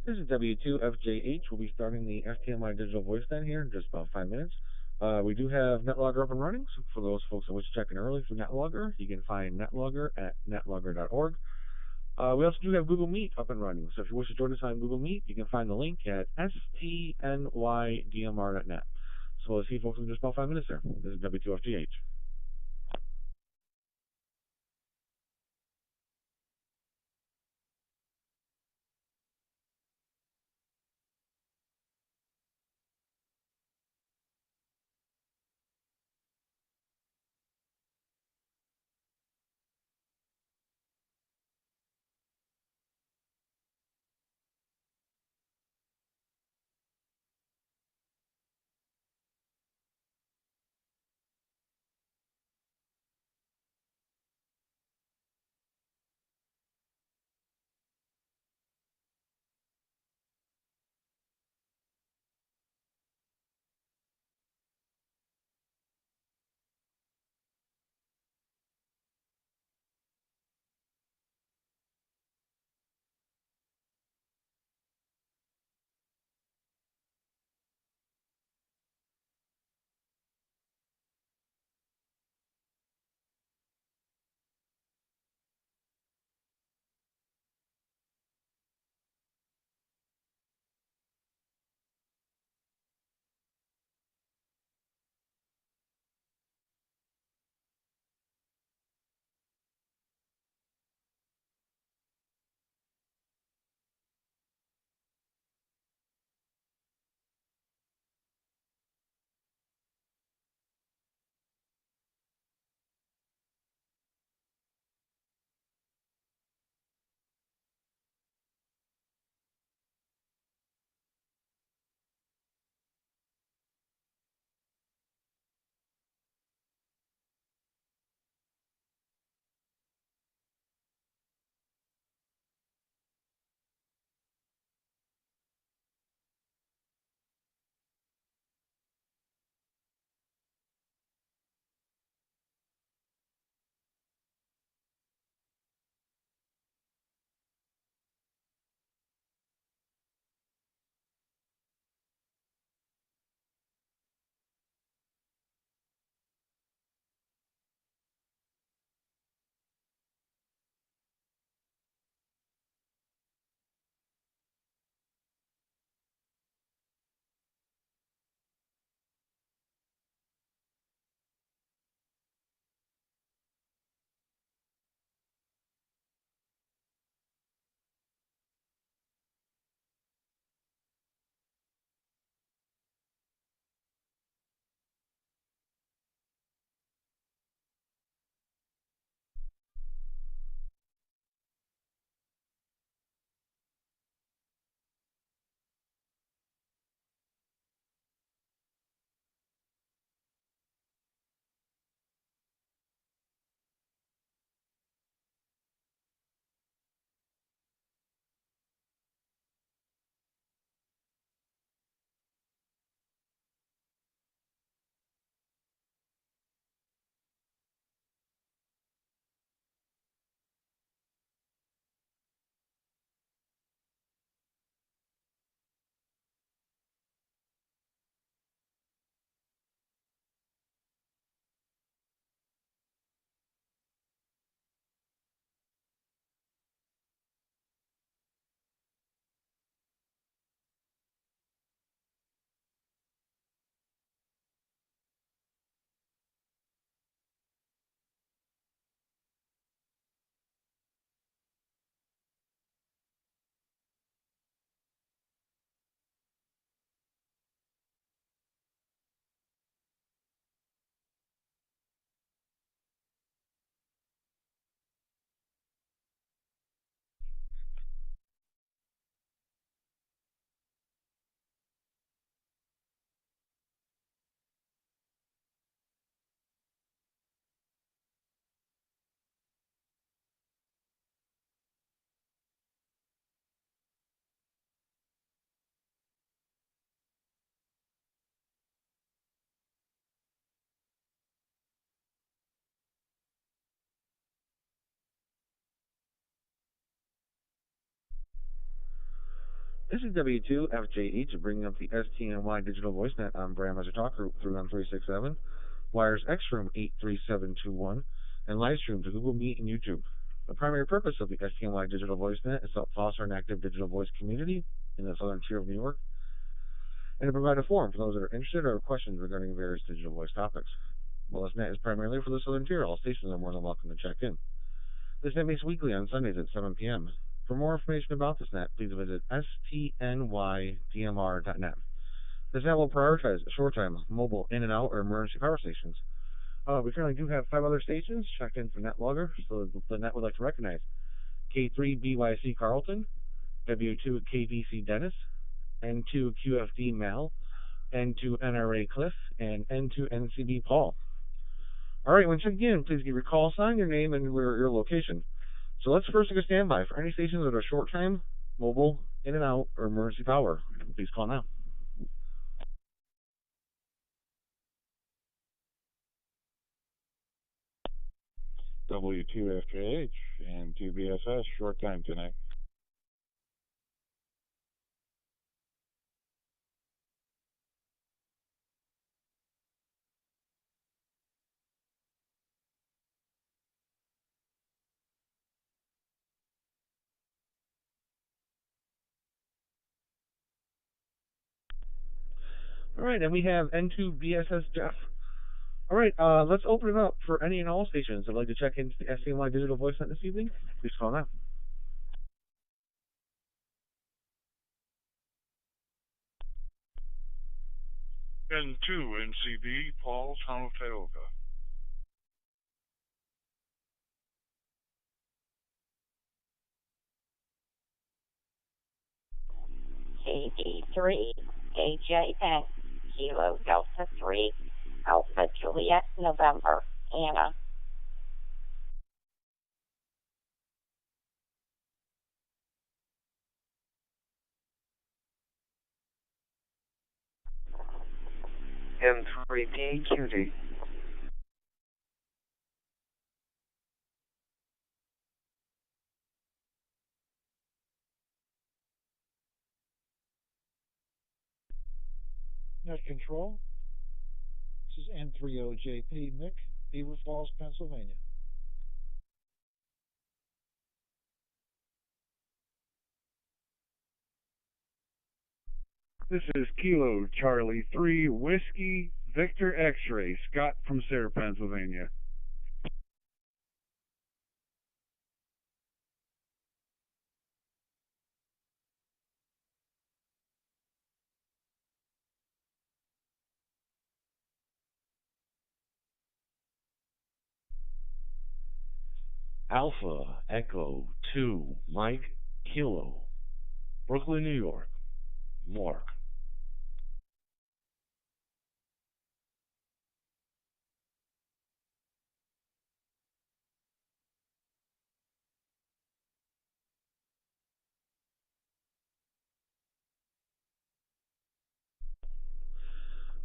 This is W2FJH. We'll be starting the STNY digital voice stand here in just about 5 minutes. We do have NetLogger up and running, so for those folks that wish to check in early for NetLogger, you can find NetLogger at netlogger.org. We also do have Google Meet up and running, so if you wish to join us on Google Meet, you can find the link at stnydmr.net. So we'll see you folks in just about 5 minutes there. This is W2FGH. This is W2FJH bringing up the STNY Digital VoiceNet on Bram as a talk group 31367, wires Xroom 83721, and live stream to Google Meet and YouTube. The primary purpose of the STNY Digital VoiceNet is to help foster an active digital voice community in the southern tier of New York and to provide a forum for those that are interested or have questions regarding various digital voice topics. While this net is primarily for the southern tier, all stations are more than welcome to check in. This net meets weekly on Sundays at 7 p.m. For more information about this net, please visit stnydmr.net. This net will prioritize short-time, mobile, in and out, or emergency power stations. We currently do have 5 other stations checked in for NetLogger, so the net would like to recognize K3BYC Carlton, W2KDC Dennis, N2QFD Mal, N2NRA Cliff, and N2NCB Paul. All right, when checking in, please give your call sign, your name, and your location. So let's first take a standby for any stations that are short time, mobile, in and out, or emergency power. Please call now. W2FJH and 2BSS short time tonight. All right, and we have N2BSS Jeff. All right, let's open it up for any and all stations that would like to check into the STNY Digital Voice Net this evening. Please call now. N2 NCB Paul Town of Tioga. CD3 AJN Kilo Delta 3 Alpha Juliet November Anna. N3PQD. Net Control. This is N30JP Mick, Beaver Falls, Pennsylvania. This is Kilo Charlie 3 Whiskey Victor X-Ray, Scott from Sayre, Pennsylvania. Alpha Echo 2 Mike Kilo, Brooklyn, New York, Mark.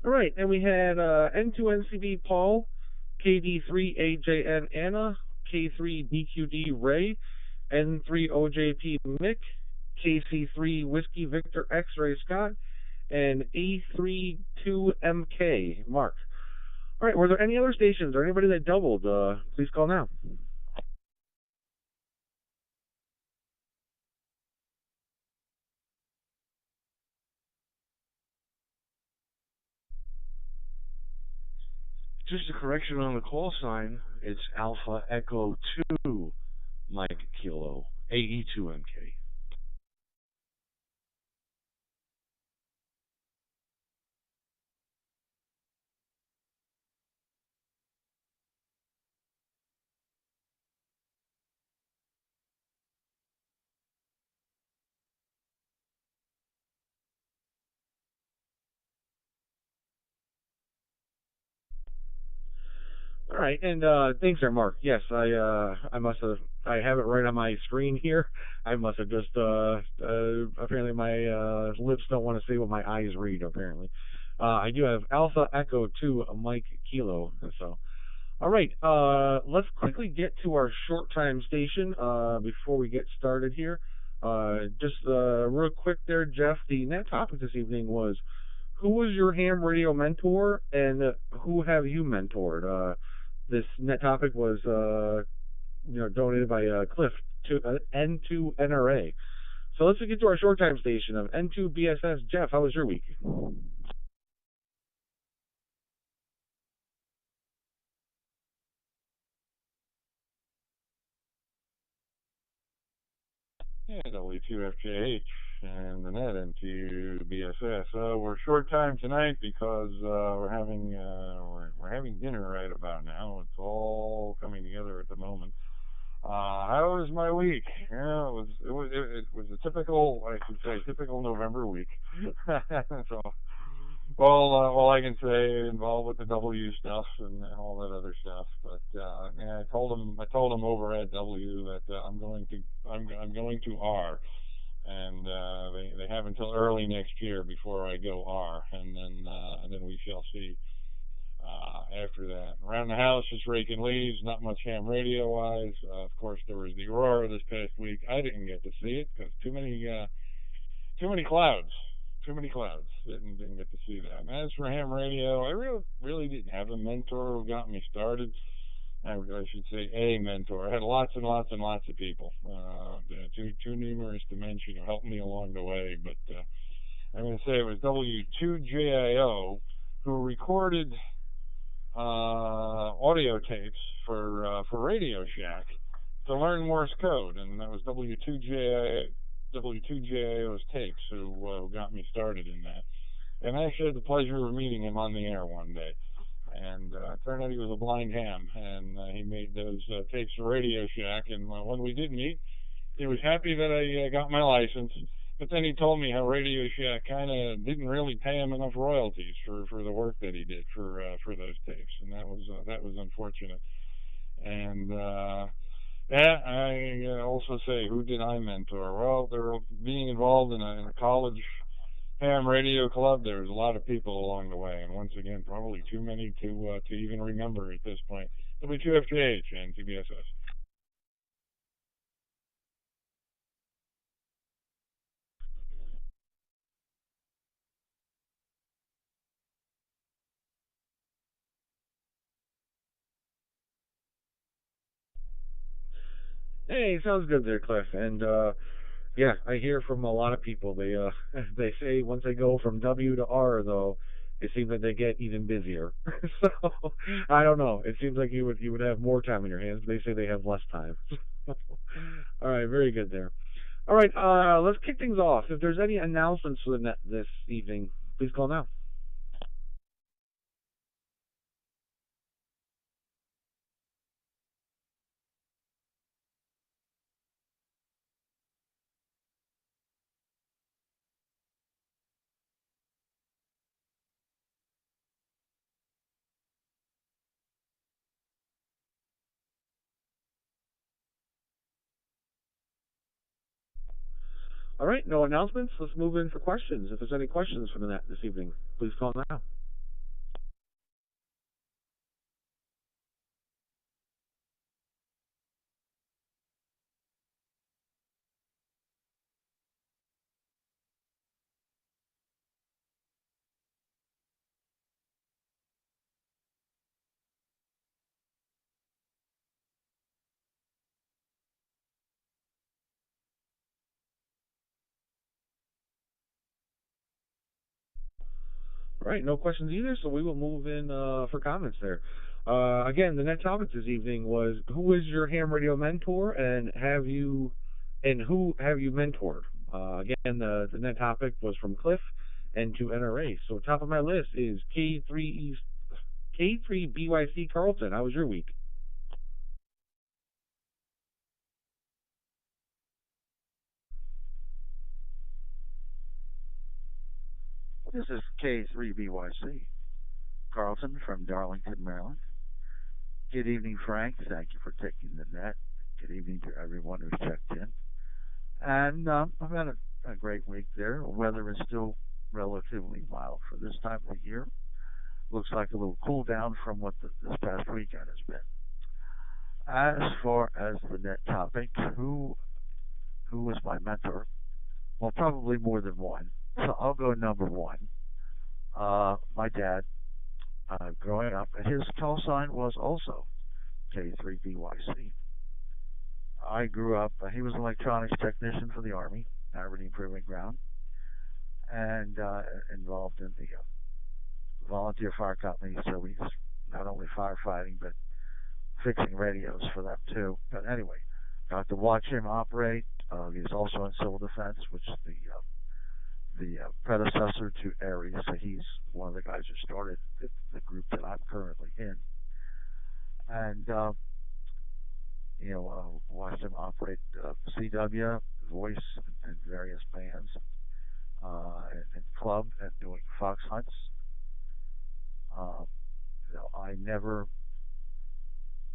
All right, and we had N2NCB Paul, KD3AJN Anna, K3BQD Ray, N3OJP Mick, KC3 Whiskey Victor X-Ray Scott, and A32MK Mark. All right, were there any other stations or anybody that doubled? Please call now. Just a correction on the call sign. It's Alpha Echo 2 Mike Kilo, AE2MK. All right, and thanks there, Mark. Yes, I have it right on my screen here. I must have just apparently my lips don't want to say what my eyes read. Apparently, I do have Alpha Echo 2 Mike Kilo. So, all right, let's quickly get to our short time station before we get started here. Just real quick there, Jeff. The net topic this evening was who was your ham radio mentor and who have you mentored? This net topic was donated by Cliff to N2NRA. So let's get to our short time station of N2BSS. Jeff, how was your week? Yeah, W2FJH and the net into BSS. We're short time tonight because we're having dinner right about now. It's all coming together at the moment. How was my week? Yeah, it was a typical, I should say, typical November week. So all I can say involved with the W stuff and all that other stuff. But yeah, I told him over at W that I'm going to R, and they have until early next year before I go R, and then we shall see. After that, around the house, just raking leaves. Not much ham radio wise. Of course, there was the Aurora this past week. I didn't get to see it because too many clouds. Too many clouds. Didn't get to see that. And as for ham radio, I really didn't have a mentor who got me started. I should say a mentor. I had lots and lots and lots of people, too numerous to mention, who helped me along the way. But I'm going to say it was W2JIO who recorded audio tapes for Radio Shack to learn Morse code, and that was W2JIO's tapes who got me started in that. And I actually had the pleasure of meeting him on the air one day. And it turned out he was a blind ham, and he made those tapes for Radio Shack. And when we did meet, he was happy that I got my license. But then he told me how Radio Shack kind of didn't really pay him enough royalties for the work that he did for those tapes, and that was unfortunate. And yeah, I also say, who did I mentor? Well, they were being involved in a college ham radio club. There was a lot of people along the way, and once again, probably too many to even remember at this point. W2FJH and TBSS. Hey, sounds good there, Cliff. And yeah, I hear from a lot of people. They they say once they go from W to R, though, it seems like they get even busier. So I don't know. It seems like you would have more time in your hands, but they say they have less time. All right, very good there. All right, let's kick things off. If there's any announcements for the net this evening, please call now. All right, no announcements. Let's move in for questions. If there's any questions for the net this evening, please call now. All right, no questions either, so we will move in for comments there. Again, the next topic this evening was who is your ham radio mentor and who have you mentored? Again, the net topic was from Cliff and to NRA. So top of my list is K3BYC Carlton. How was your week? This is K3BYC, Carlton from Darlington, Maryland. Good evening, Frank. Thank you for taking the net. Good evening to everyone who's checked in. And I've had a great week there. The weather is still relatively mild for this time of the year. Looks like a little cool down from what this past weekend has been. As far as the net topic, who was my mentor. Well, probably more than one. So I'll go number one. My dad, growing up, and his call sign was also K3BYC. I grew up, he was an electronics technician for the Army, Aberdeen Proving Ground, and involved in the volunteer fire company. So he's not only firefighting, but fixing radios for them too. But anyway, got to watch him operate. He's also in civil defense, which is the predecessor to Aries. So he's one of the guys who started the group that I'm currently in. And watched him operate CW, voice, and various bands, and club, and doing fox hunts. I never,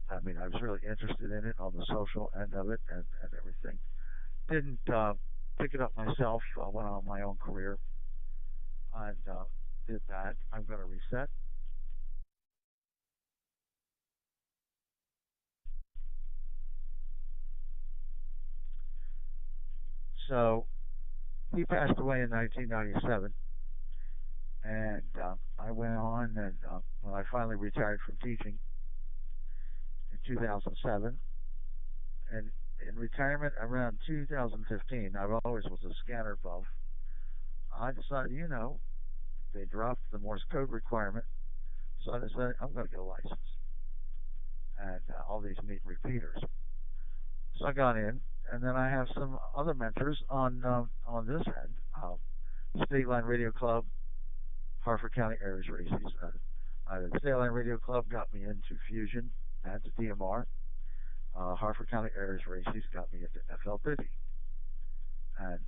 I mean, I was really interested in it on the social end of it and everything. Didn't pick it up myself. I went on my own career and did that. I'm going to reset. So he passed away in 1997, and I went on, and when I finally retired from teaching in 2007, and in retirement around 2015, I always was a scanner buff. I decided, they dropped the Morse code requirement, so I decided I'm going to get a license and all these neat repeaters. So I got in, and then I have some other mentors on this end. State Line Radio Club, Harford County Aries Races. The State Line Radio Club got me into Fusion and to DMR. Harford County Aries Races got me into FL50. And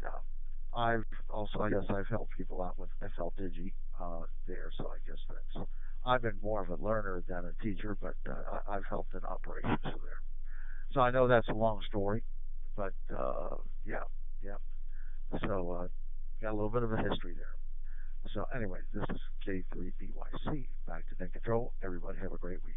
I've also, I guess, I've helped people out with FL there. So I guess I've been more of a learner than a teacher, but I've helped in operations there. So I know that's a long story, but yeah, yeah. So got a little bit of a history there. So anyway, this is K3BYC. Back to Den Control. Everybody have a great week.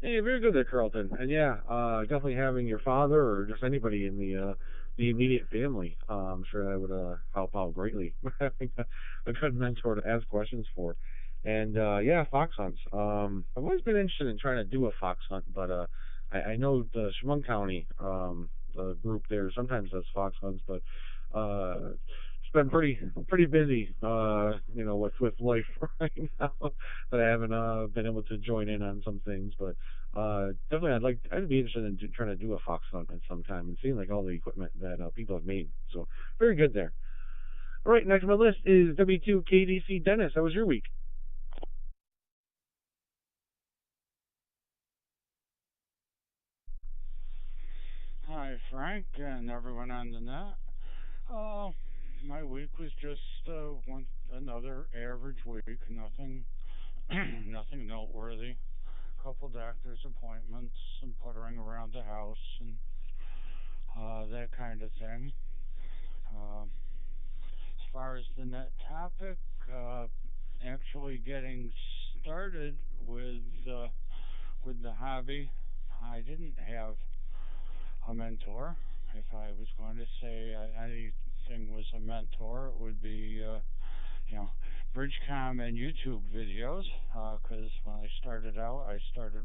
Hey, very good there, Carlton. And yeah, definitely having your father or just anybody in the immediate family, I'm sure that would help out greatly. Having a good mentor to ask questions for. And yeah, fox hunts. I've always been interested in trying to do a fox hunt, but I know the Chemung County the group there sometimes does fox hunts, but it's been pretty busy, with life right now that I haven't been able to join in on some things. But definitely, I'd be interested in trying to do a fox hunt at some time and seeing like all the equipment that people have made. So very good there. All right, next on my list is W2KDC Dennis. How was your week? Hi, Frank, and everyone on the net. Uh, my week was just another average week. Nothing, nothing noteworthy. Couple doctor's appointments, some puttering around the house, and that kind of thing. As far as the net topic, uh, actually getting started with the hobby, I didn't have a mentor. If I was going to say anything was a mentor, it would be, you know, Bridgecom and YouTube videos. Because when I started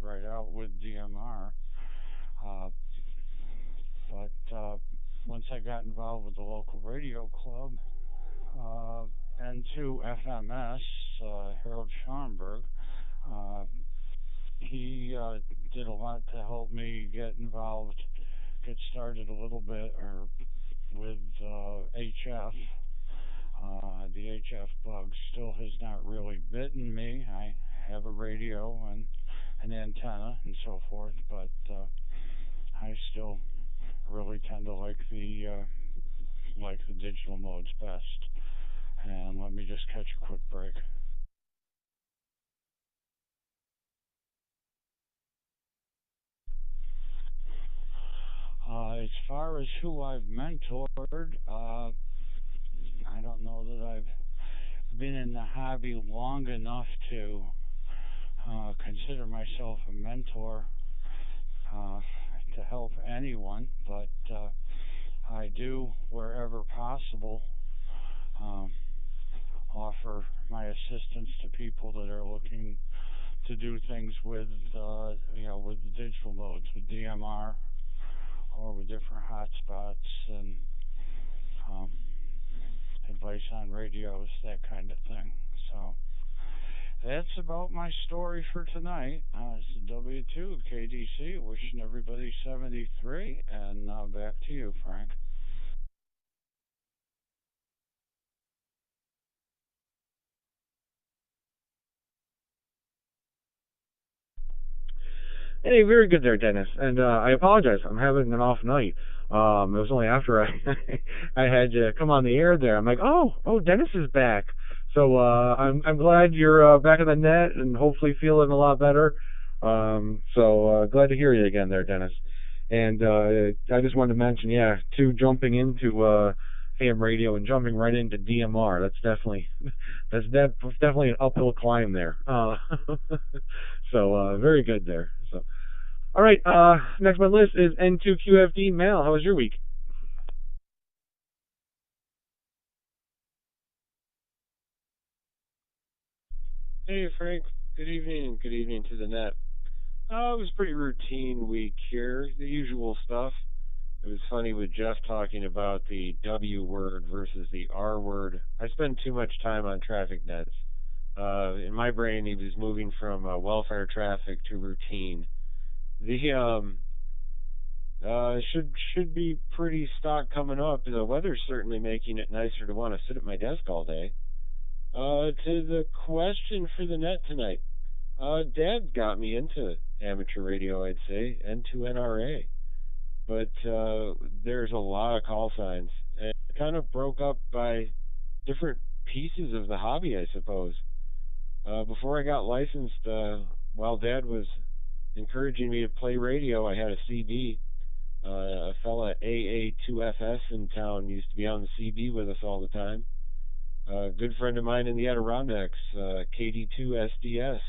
right out with DMR. Uh, but once I got involved with the local radio club, uh, N2 FMS, Harold Schomburg, uh, he did a lot to help me get involved, get started a little bit, or with HF. The HF bug still has not really bitten me. I have a radio and an antenna and so forth, but I still really tend to like the digital modes best. And let me just catch a quick break. As far as who I've mentored, I don't know that I've been in the hobby long enough to consider myself a mentor uh, to help anyone, but I do, wherever possible, um, offer my assistance to people that are looking to do things with, with the digital modes, with DMR or with different hotspots and um, advice on radios, that kind of thing. So that's about my story for tonight. It's W2 KDC, wishing everybody 73, and back to you, Frank. Hey, very good there, Dennis. And I apologize. I'm having an off night. It was only after I I had you come on the air there. I'm like, oh, Dennis is back. So I'm glad you're back in the net and hopefully feeling a lot better. So glad to hear you again there, Dennis. And I just wanted to mention, yeah, too, jumping into ham radio and jumping right into DMR. That's definitely an uphill climb there. So very good there. So. All right, next on my list is N2QFD. Mal, how was your week? Hey, Frank. Good evening. Good evening to the net. It was a pretty routine week here. The usual stuff. It was funny with Jeff talking about the W word versus the R word. I spend too much time on traffic nets. In my brain, he was moving from welfare traffic to routine. The should be pretty stock coming up. The weather's certainly making it nicer to want to sit at my desk all day. To the question for the net tonight. Dad got me into amateur radio, I'd say, and to NRA. But there's a lot of call signs. And it kind of broke up by different pieces of the hobby, I suppose. Before I got licensed, while Dad was encouraging me to play radio, I had a CB. A fella at AA2FS in town used to be on the CB with us all the time. A good friend of mine in the Adirondacks, KD2SDS,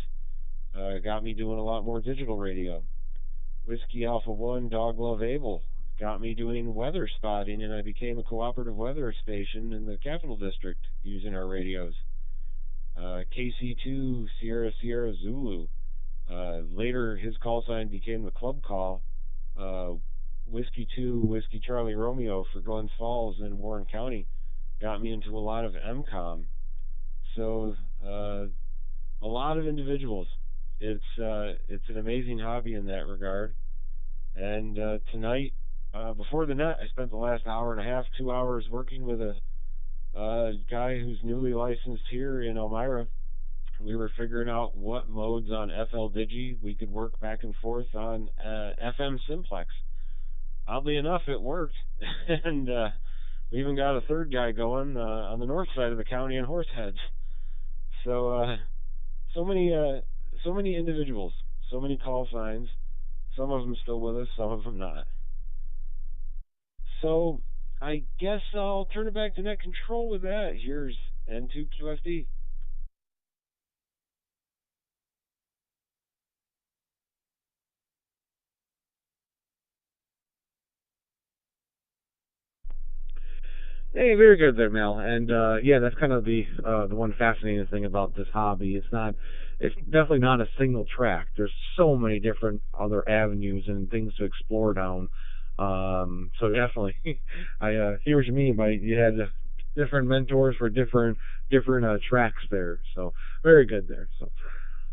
got me doing a lot more digital radio. Whiskey Alpha 1, Dog Love Able, got me doing weather spotting, and I became a cooperative weather station in the Capital District using our radios. KC2, Sierra Sierra Zulu. Later, his call sign became the club call. Uh, Whiskey 2, Whiskey Charlie Romeo for Glens Falls in Warren County got me into a lot of MCOM. So, a lot of individuals. It's an amazing hobby in that regard. And tonight, before the net, I spent the last hour and a half, 2 hours working with a guy who's newly licensed here in Elmira. We were figuring out what modes on FL Digi we could work back and forth on FM Simplex. Oddly enough, it worked, and we even got a third guy going on the north side of the county in Horseheads. So so many individuals, so many call signs. Some of them still with us, some of them not. So I guess I'll turn it back to net control with that. Here's N2QFD. Hey, very good there, Mel. And yeah, that's kind of the one fascinating thing about this hobby. It's definitely not a single track. There's so many different other avenues and things to explore down. So definitely, I hear what you mean by you had different mentors for different tracks there. So very good there. So.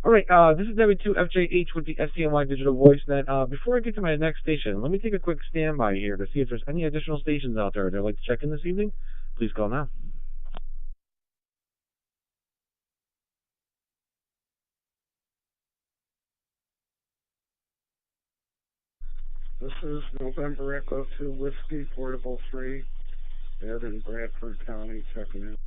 All right, this is W2FJH with the STNY Digital Voice Net. Before I get to my next station, let me take a quick standby here to see if there's any additional stations out there that I'd like to check in this evening. Please call now. This is November Echo 2 Whiskey Portable 3, Ed in Bradford County, checking in.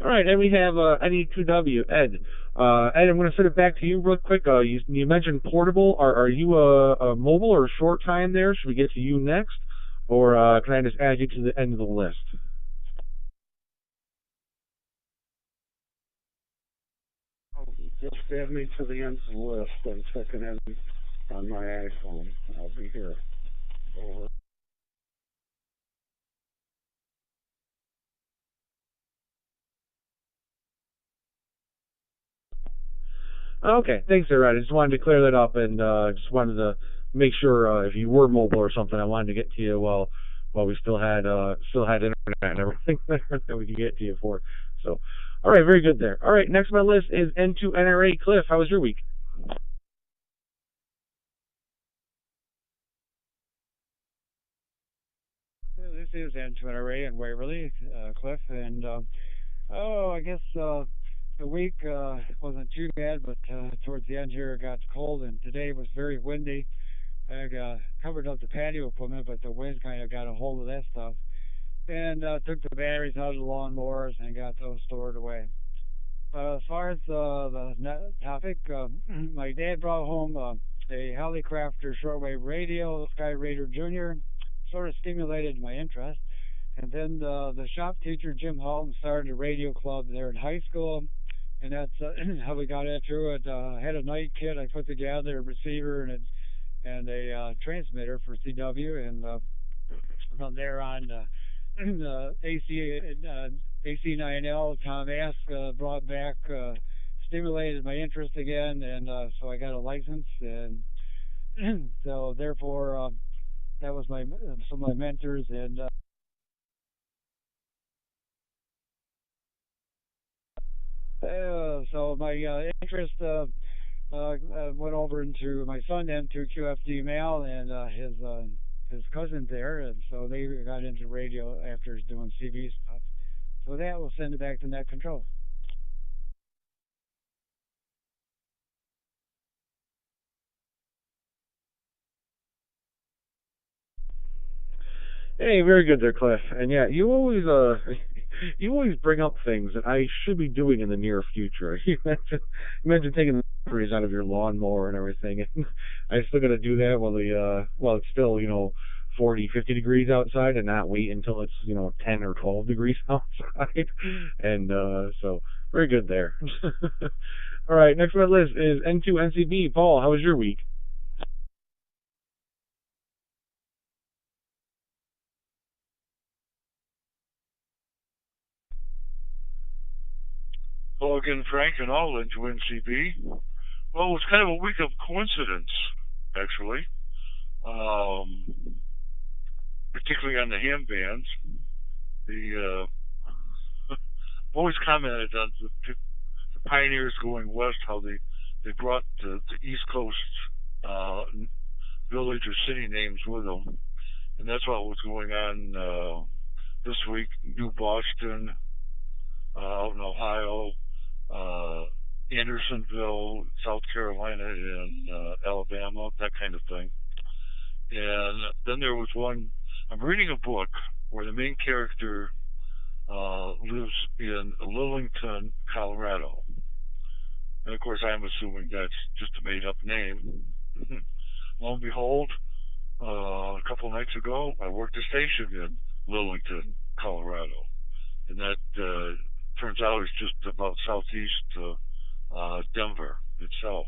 All right, and we have NE2W, Ed. Ed, I'm going to send it back to you real quick. You mentioned portable. Are you a mobile or short time there? Should we get to you next? Or can I just add you to the end of the list? Just add me to the end of the list. I'm checking in on my iPhone. I'll be here. Over. Okay, thanks, there, Ed. I just wanted to clear that up and just wanted to make sure if you were mobile or something, I wanted to get to you while we still had internet and everything that we could get to you for. So, all right, very good there. All right, next on my list is N2NRA. Cliff, how was your week? This is STNY in Waverly, Cliff, and I guess the week wasn't too bad, but towards the end here it got cold, and today was very windy. I covered up the patio equipment, but the wind kind of got a hold of that stuff, and took the batteries out of the lawnmowers and got those stored away. As far as the topic, my dad brought home a Helicrafter shortwave radio, Sky Raider Junior, sort of stimulated my interest. And then the shop teacher, Jim Halton, started a radio club there in high school, and that's how we got into it. I had a night kit I put together, a receiver and a transmitter for CW, and from there on, AC9L, Tom Ask brought back, stimulated my interest again, and so I got a license, and so therefore that was my some of my mentors, and so my interest went over into my son then to QFD Mail and his cousins there, and so they got into radio after doing CV stuff. So that will send it back to net control. Hey, very good there, Cliff. And yeah, you always you always bring up things that I should be doing in the near future. You mentioned taking the batteries out of your lawnmower and everything. And I still got to do that while it's still 40, 50 degrees outside, and not wait until it's 10 or 12 degrees outside. And so very good there. All right, next on the list is N2NCB. Paul, how was your week? Hello again, Frank, and all into NCB. Well, it was kind of a week of coincidence, actually, um, particularly on the ham bands. The I've always commented on the pioneers going west, how they brought the East Coast uh, village or city names with them, and that's what was going on this week. New Boston, out in Ohio, uh, Andersonville, South Carolina, and Alabama, that kind of thing. And then there was one. I'm reading a book where the main character lives in Lillington, Colorado, and of course I'm assuming that's just a made-up name. Lo and behold, a couple of nights ago, I worked a station in Lillington, Colorado, and that turns out it's just about southeast Denver itself.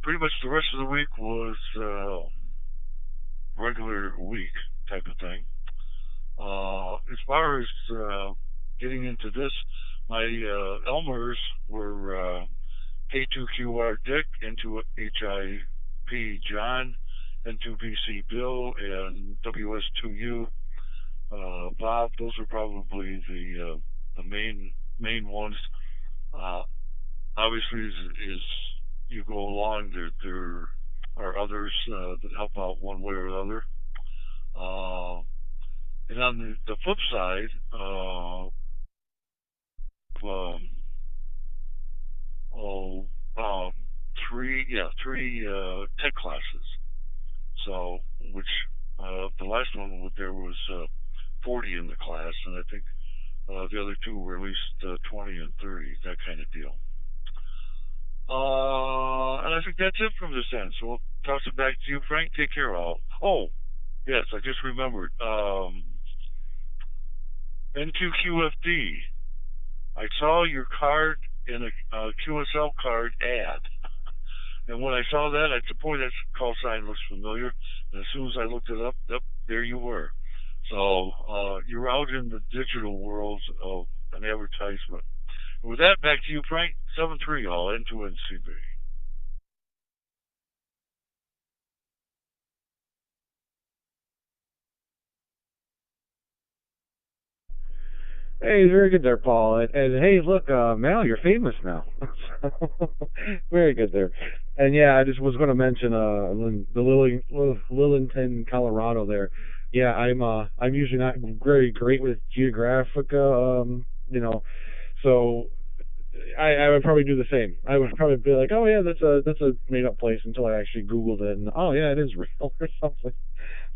Pretty much the rest of the week was regular week type of thing. As far as getting into this, my Elmers were K2QR Dick, N2HIP John, N2BC Bill, and WS2U Bob. Those are probably the main ones. Uh, Obviously, as you go along, there are others that help out one way or another. Uh, and on the flip side, um, oh, three tech classes. So, which the last one there was 40 in the class, and I think the other two were at least 20 and 30, that kind of deal. And I think that's it from this end. So we'll toss it back to you, Frank. Take care, all. Oh, yes, I just remembered. N2QFD. I saw your card in a QSL card ad. And when I saw that, I said, boy, that call sign looks familiar. And as soon as I looked it up, yep, there you were. So you're out in the digital world of an advertisement. And with that, back to you, Frank. 7-3 all into NCB. Hey, very good there, Paul. And hey, look, Mal, you're famous now. Very good there. And yeah, I just was going to mention the Lillington, Colorado there. Yeah, I'm usually not very great with geographica, so I would probably do the same. I would probably be like, oh yeah, that's a made up place until I actually Googled it, and oh yeah, it is real or something.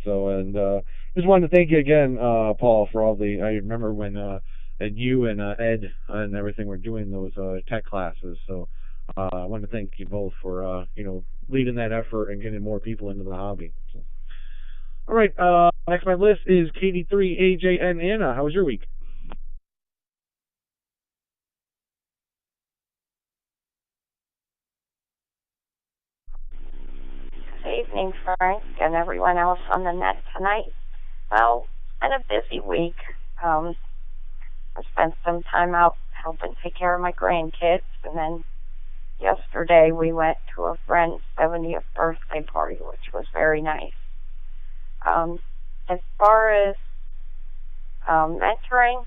So, and just wanted to thank you again, Paul, for all the. I remember when and you and Ed and everything were doing those tech classes. So, I want to thank you both for leading that effort and getting more people into the hobby. So, all right, next on my list is KD3, AJ, and Anna. How was your week? Good evening, Frank, and everyone else on the net tonight. Well, been a busy week. I spent some time out helping take care of my grandkids, and then yesterday we went to a friend's 70th birthday party, which was very nice. As far as mentoring,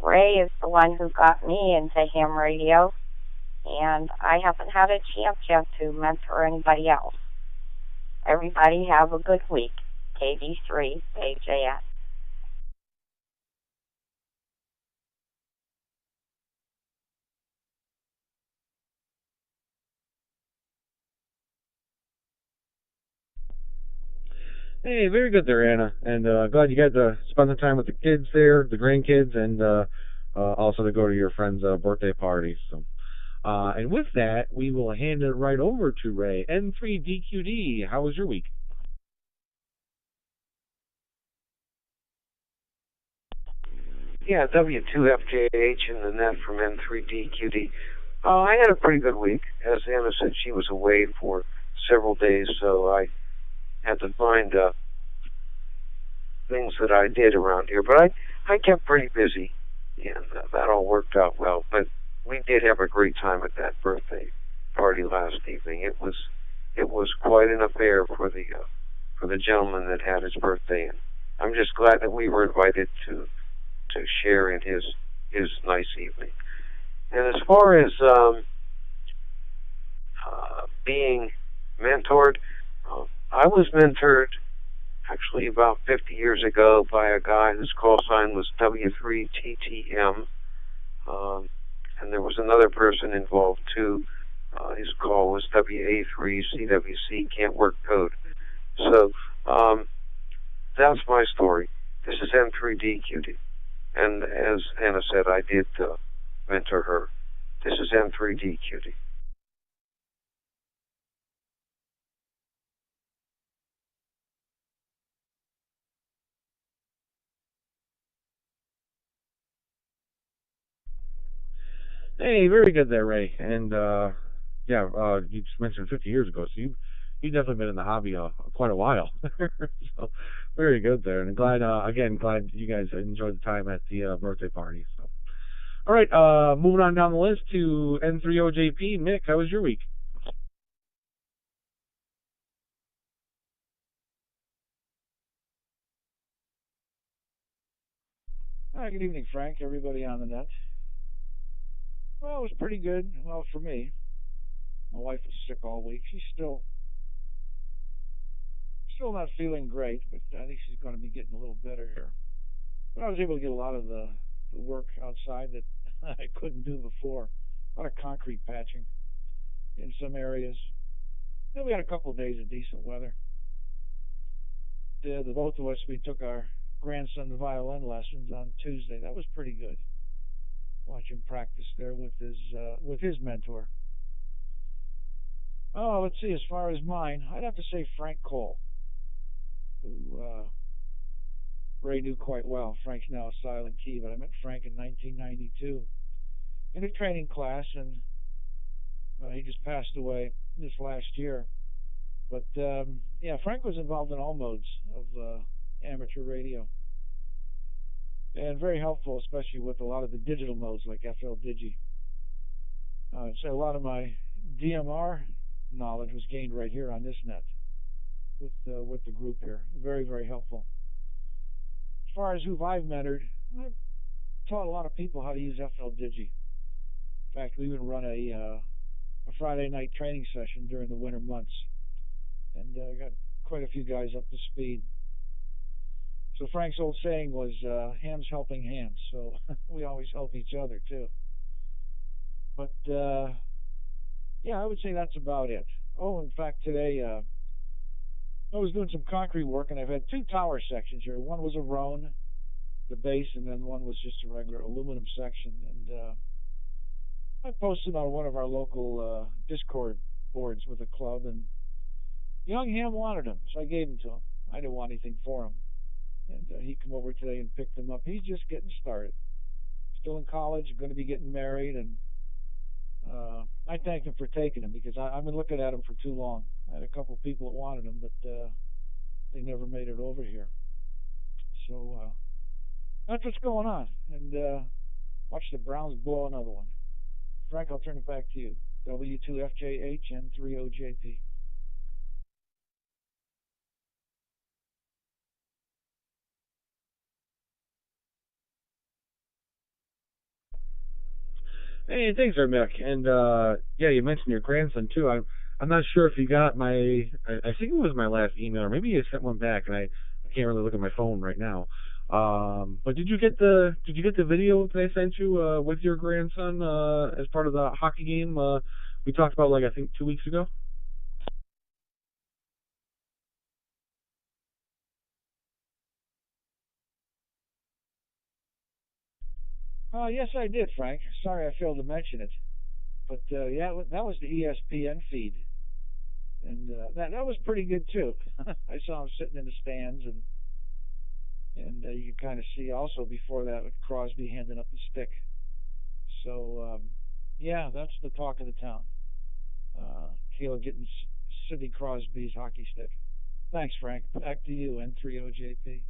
Ray is the one who got me into ham radio, and I haven't had a chance yet to mentor anybody else. Everybody have a good week. KD3 AJS. Hey, very good there, Anna. And glad you got to spend the time with the kids there, the grandkids, and also to go to your friend's birthday party. So, and with that, we will hand it right over to Ray. N3DQD, how was your week? Yeah, W2FJH in the net from N3DQD. I had a pretty good week. As Anna said, she was away for several days, so I had to find things that I did around here. But I kept pretty busy, and that all worked out well. But we did have a great time at that birthday party last evening. It was quite an affair for the gentleman that had his birthday, and I'm just glad that we were invited to share in his nice evening. And as far as being mentored, I was mentored actually about 50 years ago by a guy whose call sign was W3TTM, and there was another person involved too. His call was WA3CWC, can't work code. So that's my story. This is M3DQD. And as Anna said, I did mentor her. This is M3DQD. Hey, very good there, Ray. And yeah, you just mentioned 50 years ago, so you've definitely been in the hobby quite a while. So very good there, and glad glad you guys enjoyed the time at the birthday party. So all right, moving on down the list to N3OJP. Nick, how was your week? Hi, good evening, Frank. Everybody on the net. Well, it was pretty good. Well, for me, my wife was sick all week. She's still not feeling great, but I think she's going to be getting a little better here. But I was able to get a lot of the work outside that I couldn't do before. A lot of concrete patching in some areas. Then we had a couple of days of decent weather. The both of us, we took our grandson violin lessons on Tuesday. That was pretty good. Watch him practice there with his mentor. Oh, let's see. As far as mine, I'd have to say Frank Cole, who Ray knew quite well. Frank's now a silent key, but I met Frank in 1992 in a training class, and he just passed away this last year. But yeah, Frank was involved in all modes of amateur radio, and very helpful, especially with a lot of the digital modes like FL Digi. So a lot of my DMR knowledge was gained right here on this net with the group here. Very, very helpful. As far as who I've mentored, I've taught a lot of people how to use FL Digi. In fact, we even run a Friday night training session during the winter months, and got quite a few guys up to speed. So Frank's old saying was, "Hams helping hams." So we always help each other too. But yeah, I would say that's about it. Oh, in fact, today I was doing some concrete work, and I've had two tower sections here. One was a Roan, the base, and then one was just a regular aluminum section. And I posted on one of our local Discord boards with a club, and young Ham wanted them, so I gave them to him. I didn't want anything for him. And he came over today and picked them up. He's just getting started. Still in college, going to be getting married, and I thanked him for taking them because I've been looking at them for too long. I had a couple of people that wanted them, but they never made it over here. So that's what's going on. And watch the Browns blow another one. Frank, I'll turn it back to you. W2FJH and 30JP. Hey, thanks, there, Mick. And yeah, you mentioned your grandson too. I'm not sure if you got my. I think it was my last email, or maybe you sent one back, and I can't really look at my phone right now. But did you get the video that I sent you with your grandson as part of the hockey game we talked about, like, I think 2 weeks ago? Yes, I did, Frank. Sorry I failed to mention it. But yeah, that was the ESPN feed. And that was pretty good too. I saw him sitting in the stands, and you can kind of see also before that with Crosby handing up the stick. So yeah, that's the talk of the town. Keeler getting Sidney Crosby's hockey stick. Thanks, Frank. Back to you, N30JP.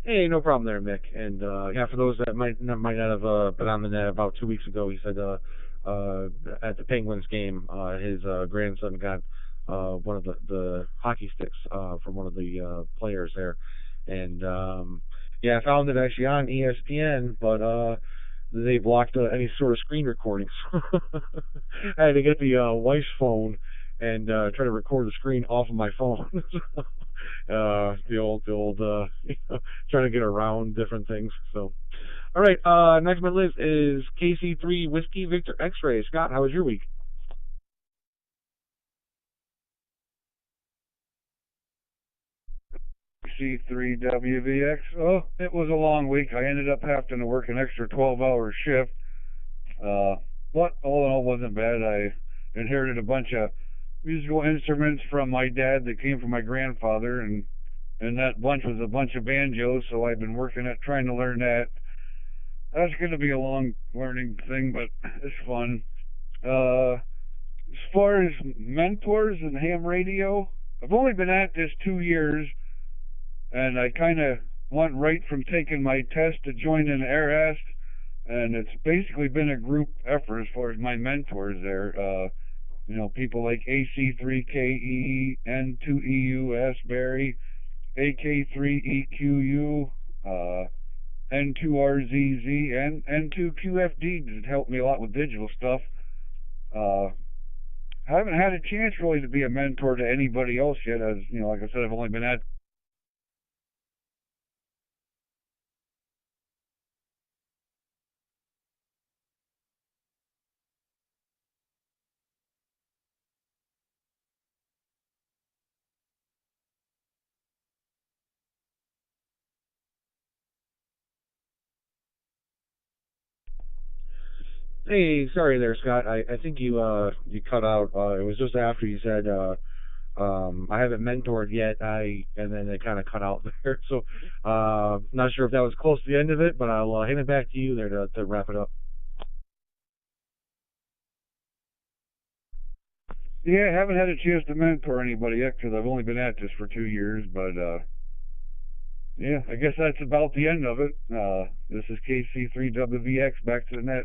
Hey, no problem there, Mick. And yeah, for those that might not have been on the net, about 2 weeks ago, he said at the Penguins game, his grandson got one of the hockey sticks from one of the players there, and yeah, I found it actually on ESPN, but they blocked any sort of screen recordings. I had to get the wife's phone and try to record the screen off of my phone. The old trying to get around different things. So, all right. Next on my list is KC3 Whiskey Victor X-Ray. Scott, how was your week? C3WVX. Oh, it was a long week. I ended up having to work an extra 12-hour shift. Uh, but all in all, wasn't bad. I inherited a bunch of musical instruments from my dad that came from my grandfather, and that bunch was a bunch of banjos. So I've been working at trying to learn that. That's going to be a long learning thing, but it's fun. As far as mentors and ham radio, I've only been at this 2 years, and I kind of went right from taking my test to joining AirAsk, and it's basically been a group effort as far as my mentors there. People like AC3KE, N2EU, Asbury, AK3EQU, N2RZZ, and N2QFD that helped me a lot with digital stuff. I haven't had a chance really to be a mentor to anybody else yet, as like I said, I've only been at Hey, sorry there, Scott. I think you cut out. It was just after you said I haven't mentored yet. And then it kind of cut out there. So not sure if that was close to the end of it, but I'll hand it back to you there to wrap it up. Yeah, I haven't had a chance to mentor anybody yet because I've only been at this for 2 years, but yeah, I guess that's about the end of it. This is KC3WVX, back to the net.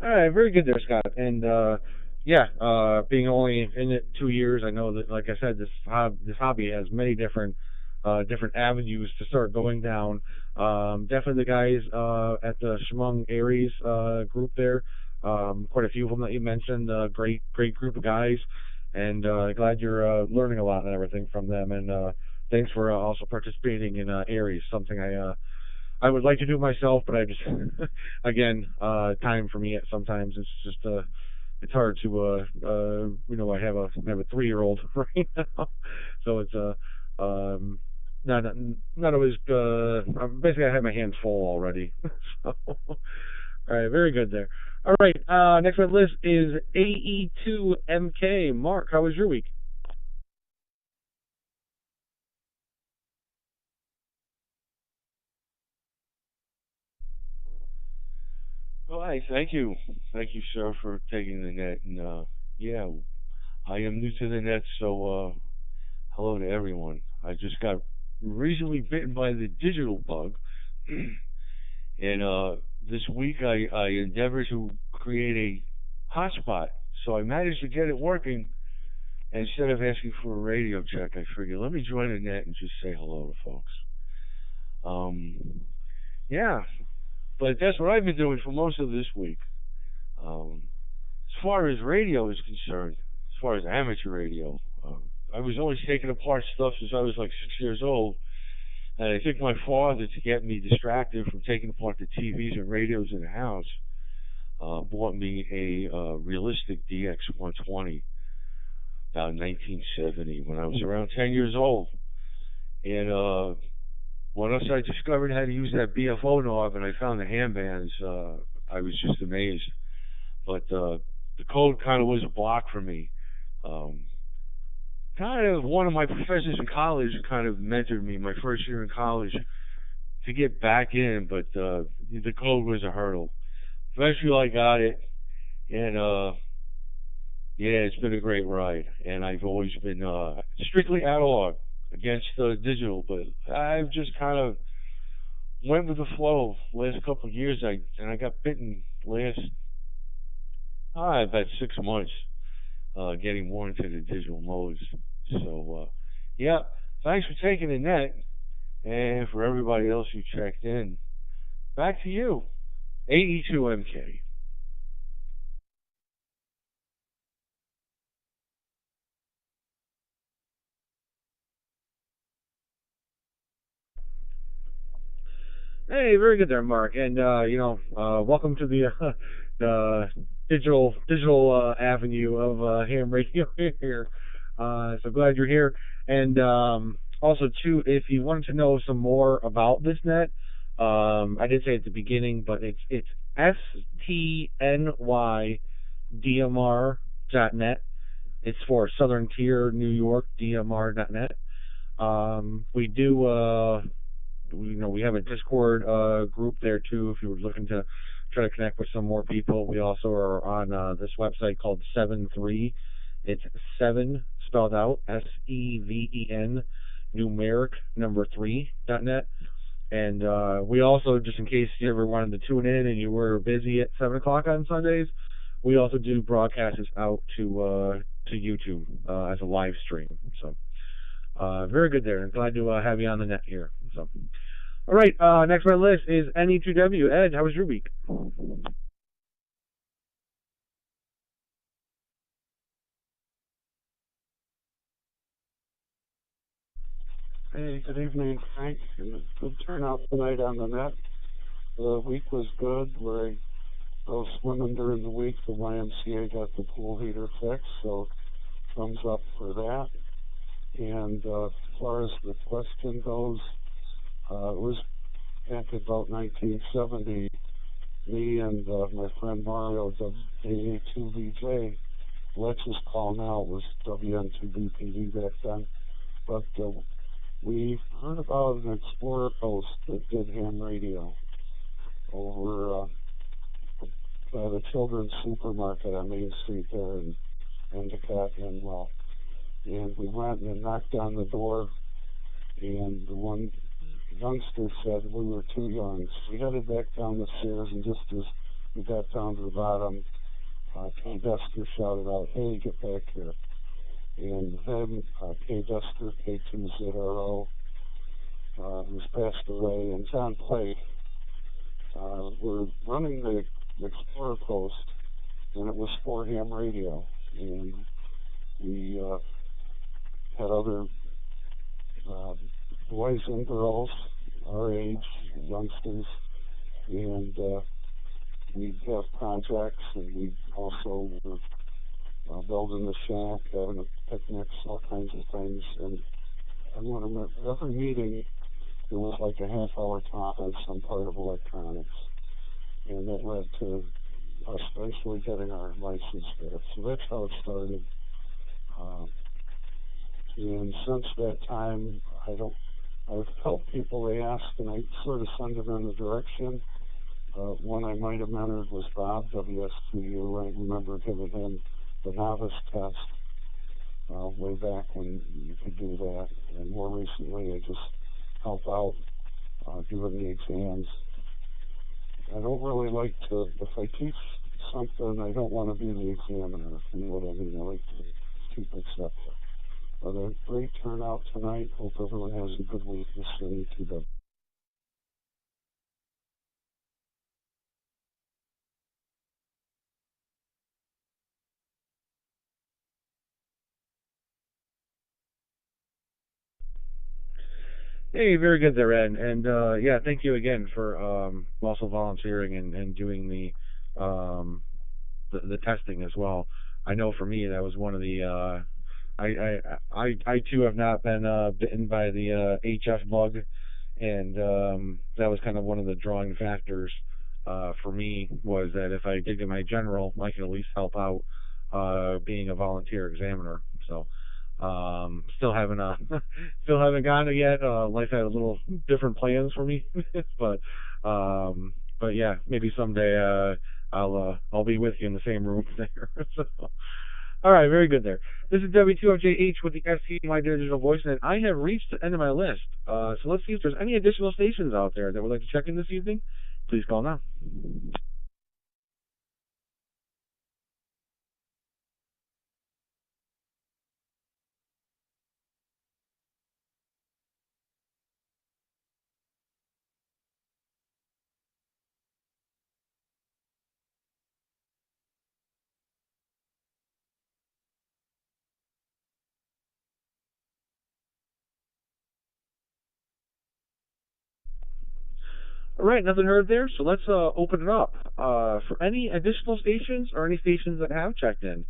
All right, very good there, Scott. And yeah, being only in it 2 years, I know that, like I said, this hobby has many different avenues to start going down. Definitely the guys at the Shemung Aries group there, quite a few of them that you mentioned, great group of guys, and glad you're learning a lot and everything from them. And thanks for also participating in Aries, something I would like to do myself, but I just again, time for me sometimes it's just it's hard to I have a 3-year-old right now, so it's not not always basically I have my hands full already. So all right, very good there. All right, next on the list is AE2MK. Mark, how was your week? Well, hi, thank you, sir, for taking the net. And yeah, I am new to the net, so hello to everyone. I just got recently bitten by the digital bug, and this week I endeavored to create a hotspot. So I managed to get it working. And instead of asking for a radio check, I figured let me join the net and just say hello to folks. Um, yeah, but that's what I've been doing for most of this week. Um, as far as radio is concerned, as far as amateur radio, I was always taking apart stuff since I was like 6 years old. And I think my father, to get me distracted from taking apart the TVs and radios in the house, bought me a realistic DX120 about 1970 when I was around 10 years old. And once I discovered how to use that BFO knob and I found the handbands, I was just amazed. But the code kind of was a block for me. Um, Kind of one of my professors in college kind of mentored me my first year in college to get back in, but the code was a hurdle. Eventually, I got it, and yeah, it's been a great ride. And I've always been strictly analog against digital, but I've just kind of went with the flow. Last couple of years, I got bitten last about 6 months, getting more into the digital modes. So yeah, thanks for taking the net, and for everybody else who checked in. Back to you, AE2MK. Hey, very good there, Mark. And welcome to the the digital avenue of ham radio here. So glad you're here. And also too, if you wanted to know some more about this net, I did say at the beginning, but it's STNY DMR.net. It's for Southern Tier New York DMR.net. We do we have a Discord group there too. If you were looking to try to connect with some more people, we also are on this website called 73. It's 7 spelled out SEVEN numeric number 3.net. And we also, just in case you ever wanted to tune in and you were busy at 7 o'clock on Sundays, we also do broadcasts out to YouTube as a live stream. So very good there. I'm glad to have you on the net here. So, all right. Next on my list is NE2W. Ed, how was your week? Hey, good evening, Frank. Good turnout tonight on the net. The week was good. Where I go swimming during the week, the YMCA got the pool heater fixed, so thumbs up for that. And as far as the question goes, it was back about 1970. Me and my friend Mario, AA2VJ, Lexus call now, was WN2BPD back then. But we heard about an Explorer Post that did ham radio over by the Children's Supermarket on Main Street there in Endicott, and and we went and knocked on the door, and the one youngster said we were too young. So we headed back down the stairs, and just as we got down to the bottom, Kay Dester shouted out, "Hey, get back here." And then Kay Dester, K2ZRO, who's passed away, and John Plake were running the Explorer Post, and it was for ham radio. And we had other boys and girls our age, youngsters, and we'd have contracts, and we also were building the shack, having picnics, all kinds of things. And I want to remember, every meeting, there was like a half-hour talk on some part of electronics, and that led to us eventually getting our license there. So that's how it started. And since that time, I've helped people. They ask, and I sort of send them in the direction. One I might have mentored was Bob, WS2U. I remember giving him the novice test way back when you could do that. And more recently, I just help out doing the exams. I don't really like to, if I teach something, I don't want to be the examiner, if you know what I mean. I like to keep it separate. But a great turnout tonight. Hope everyone has a good week listening to the Hey, very good there, Ed. And yeah, thank you again for also volunteering and doing the testing as well. I know for me that was one of the I too have not been bitten by the HF bug, and that was kind of one of the drawing factors for me, was that if I did get my general, I could at least help out being a volunteer examiner. So still haven't still haven't gotten it yet. Life had a little different plans for me, but but yeah, maybe someday I'll be with you in the same room there. So, all right, very good there. This is W2FJH with the STNY Digital Voice, and I have reached the end of my list. So let's see if there's any additional stations out there that would like to check in this evening. Please call now. All right, nothing heard there, so let's open it up for any additional stations or any stations that have checked in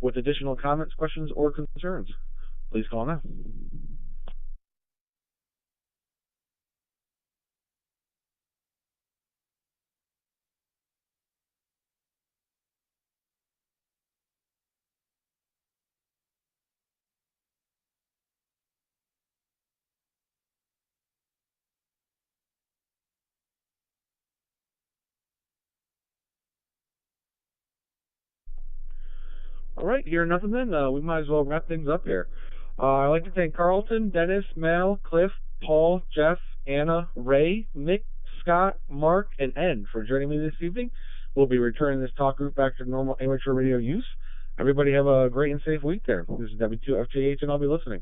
with additional comments, questions, or concerns. Please call now. All right, hearing nothing then, we might as well wrap things up here. I'd like to thank Carlton, Dennis, Mal, Cliff, Paul, Jeff, Anna, Ray, Mick, Scott, Mark, and Ed for joining me this evening. We'll be returning this talk group back to normal amateur radio use. Everybody have a great and safe week there. This is W2FJH, and I'll be listening.